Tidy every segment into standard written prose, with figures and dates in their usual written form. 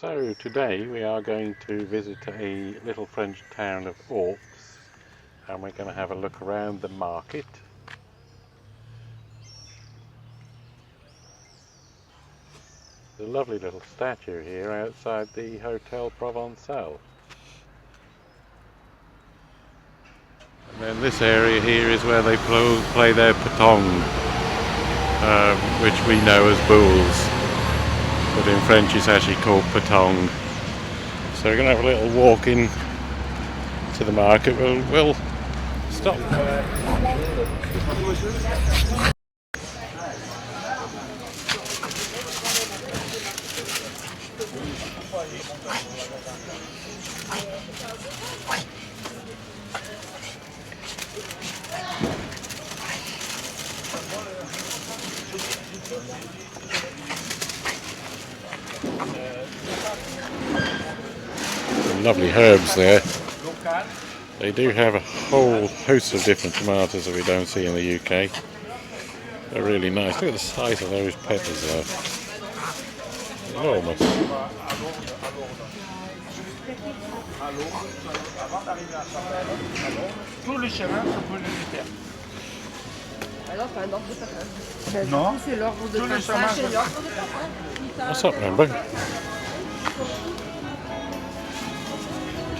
So today we are going to visit a little French town of Aups, and we're going to have a look around the market. There's a lovely little statue here outside the Hotel Provençal. And then this area here is where they play their pétanque, which we know as boules, but in French it's actually called pétanque. So we're going to have a little walk in to the market. We'll stop. Some lovely herbs there. They do have a whole host of different tomatoes that we don't see in the UK. They're really nice. Look at the size of those peppers there. Enormous. Tous les chemins sont connus du terme. Alors, c'est un ordre de passage. Non. C'est l'ordre de Tous les passage. chemins C'est sont... l'ordre de passage. What's up, Rambo?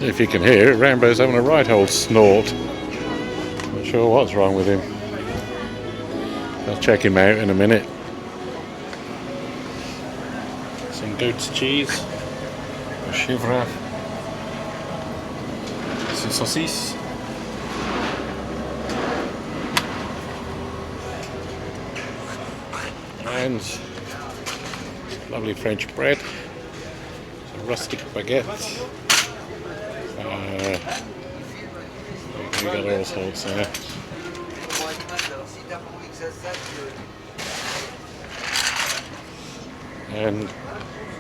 If you can hear it, Rambo's having a right old snort. Not sure what's wrong with him. I'll check him out in a minute. Some goat's cheese, a chèvre, some saucisses, and lovely French bread, some rustic baguette. We got all sorts there. And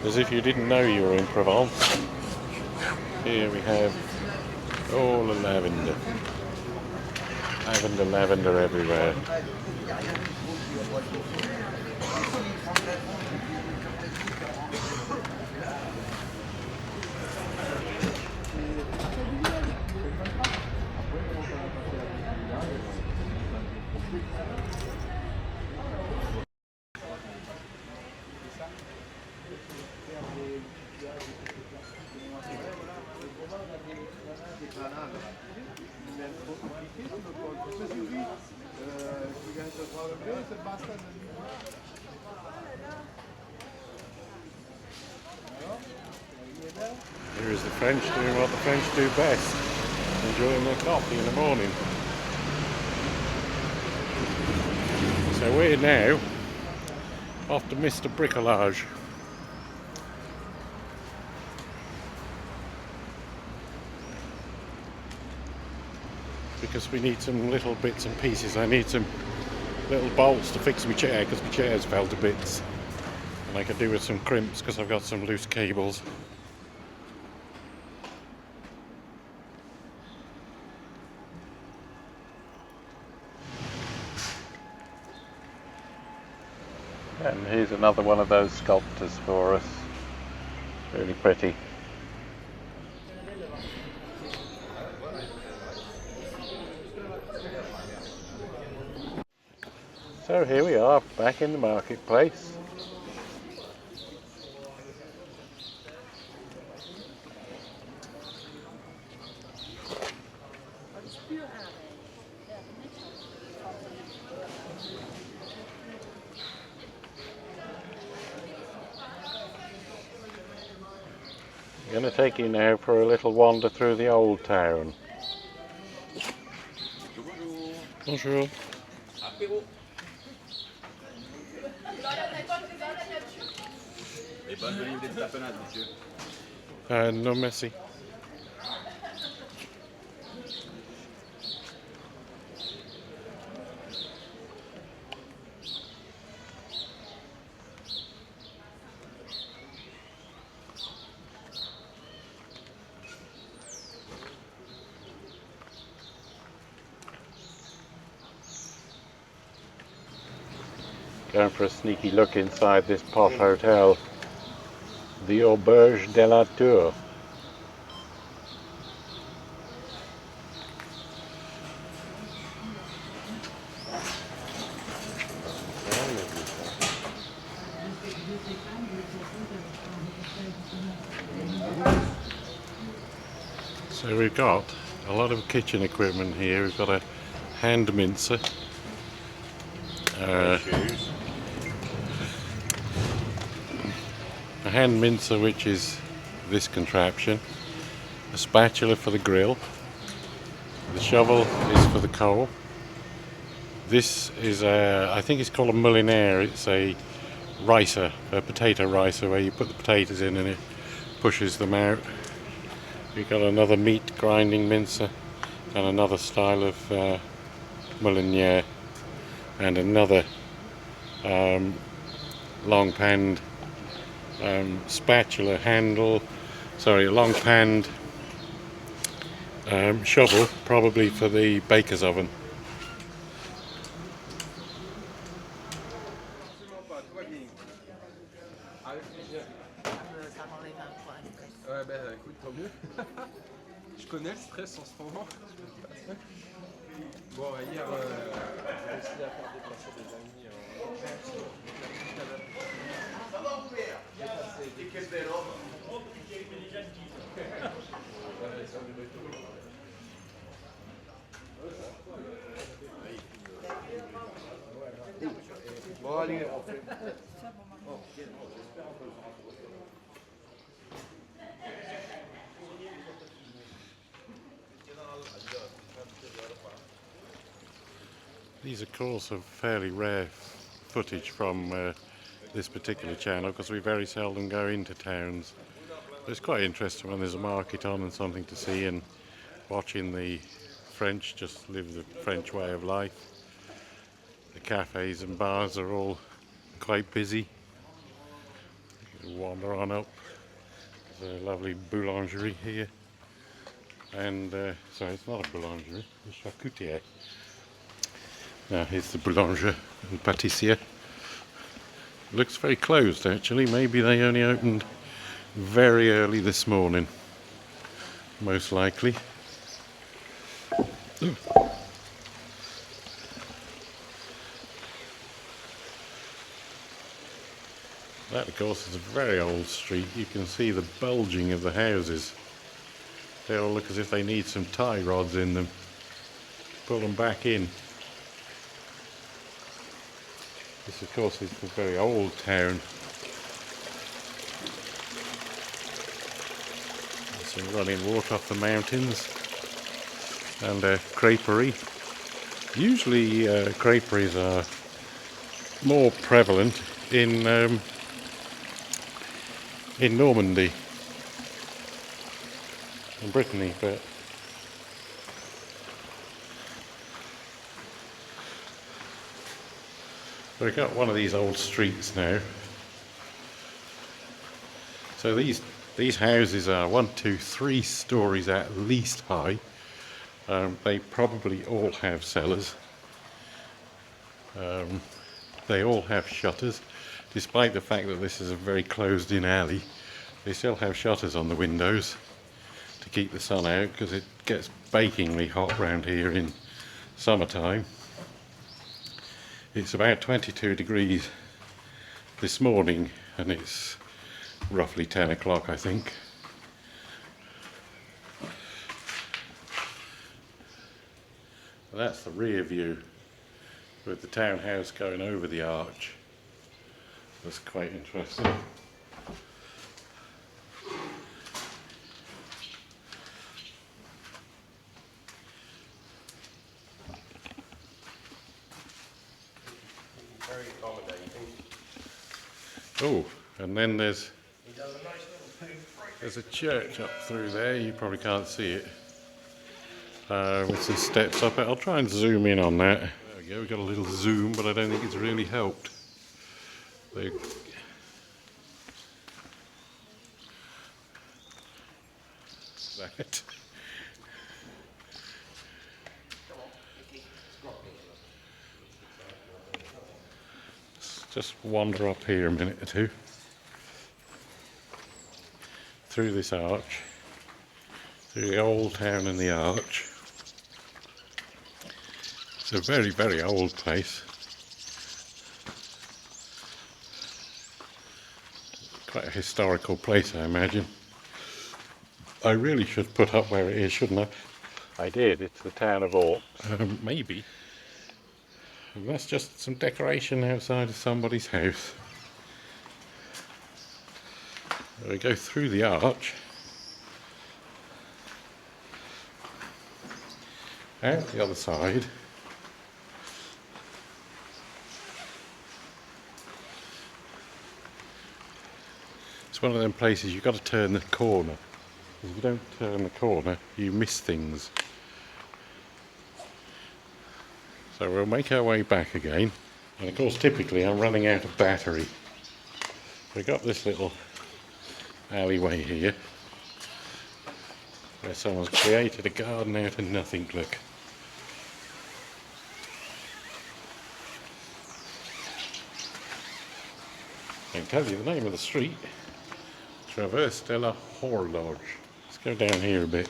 as if you didn't know you were in Provence, here we have all the lavender. Lavender everywhere. Here is the French doing what the French do best, enjoying their coffee in the morning. So we're now off to Mr. Bricolage. Because we need some little bits and pieces. I need some little bolts to fix my chair because my chair's fell to bits. And I could do with some crimps because I've got some loose cables. And here's another one of those sculptors for us. Really pretty. So here we are, back in the marketplace. I'm going to take you now for a little wander through the old town. Bonjour. No merci. Going for a sneaky look inside this pot hotel. The Auberge de la Tour. So we've got a lot of kitchen equipment here. We've got a hand mincer, a hand mincer which is this contraption, a spatula for the grill, the shovel is for the coal. This is I think it's called a moulineur. It's a ricer, a potato ricer, where you put the potatoes in and it pushes them out. We've got another meat grinding mincer and another style of moulineur and another long panned spatula handle, sorry, a long panned shovel, probably for the baker's oven. Ouais, ben écoute, tant mieux. Je connais le stress en ce moment. Bon, hier, j'ai réussi à faire déplacer des amis en Provence. Bon, allez, on fait. These of course are fairly rare footage from this particular channel because we very seldom go into towns. But it's quite interesting when there's a market on and something to see, and watching the French just live the French way of life. The cafes and bars are all quite busy. You can wander on up. There's a lovely boulangerie here. And, sorry, it's not a boulangerie, it's a charcutier. Now here's the boulanger and pâtissier. Looks very closed actually, maybe they only opened very early this morning, most likely. Ooh. That of course is a very old street. You can see the bulging of the houses. They all look as if they need some tie rods in them. Pull them back in. This of course is a very old town. There's some running water off the mountains and a creperie. Usually creperies are more prevalent in Normandy, in Brittany, but we've got one of these old streets now. So these houses are 1, 2, 3 stories at least high. They probably all have cellars. They all have shutters. Despite the fact that this is a very closed-in alley, they still have shutters on the windows to keep the sun out, because it gets bakingly hot round here in summertime. It's about 22 degrees this morning and it's roughly 10 o'clock I think. And that's the rear view with the townhouse going over the arch. That's quite interesting. Very accommodating. Oh, and then there's a church up through there. You probably can't see it. With some steps up it. I'll try and zoom in on that. There we go, we got a little zoom, but I don't think it's really helped. That. Let's just wander up here a minute or two. through this arch, through the old town and the arch. It's a very, very old place. Quite a historical place, I imagine. I really should put up where it is, shouldn't I? I did. It's the town of Aups. Maybe. And that's just some decoration outside of somebody's house. We go through the arch, out the other side. It's one of them places you've got to turn the corner. If you don't turn the corner, you miss things. So we'll make our way back again. And of course, typically I'm running out of battery. We've got this little alleyway here, where someone's created a garden out of nothing, look. I can tell you the name of the street. Traverse de la Horloge. Let's go down here a bit.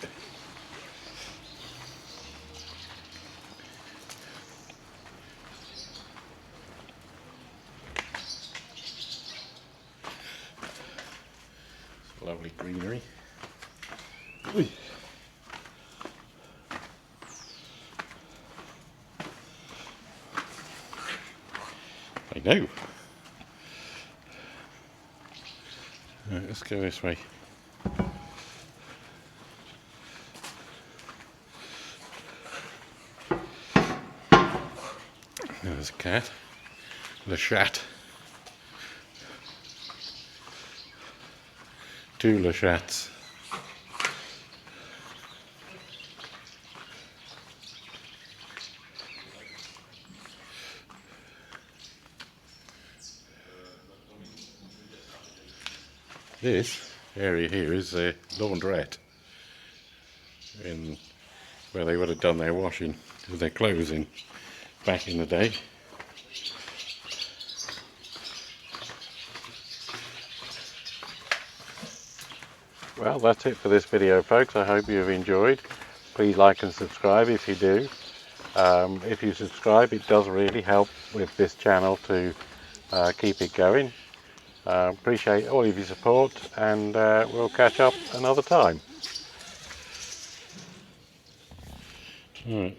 Lovely greenery. Ui. I know. Right, let's go this way. There's a cat. Le chat. Two le chats. This area here is a laundrette, where they would have done their washing with their clothes in back in the day. Well, that's it for this video, folks. I hope you've enjoyed. Please like and subscribe if you do. If you subscribe, it does really help with this channel to keep it going. Appreciate all of your support, and we'll catch up another time. Right.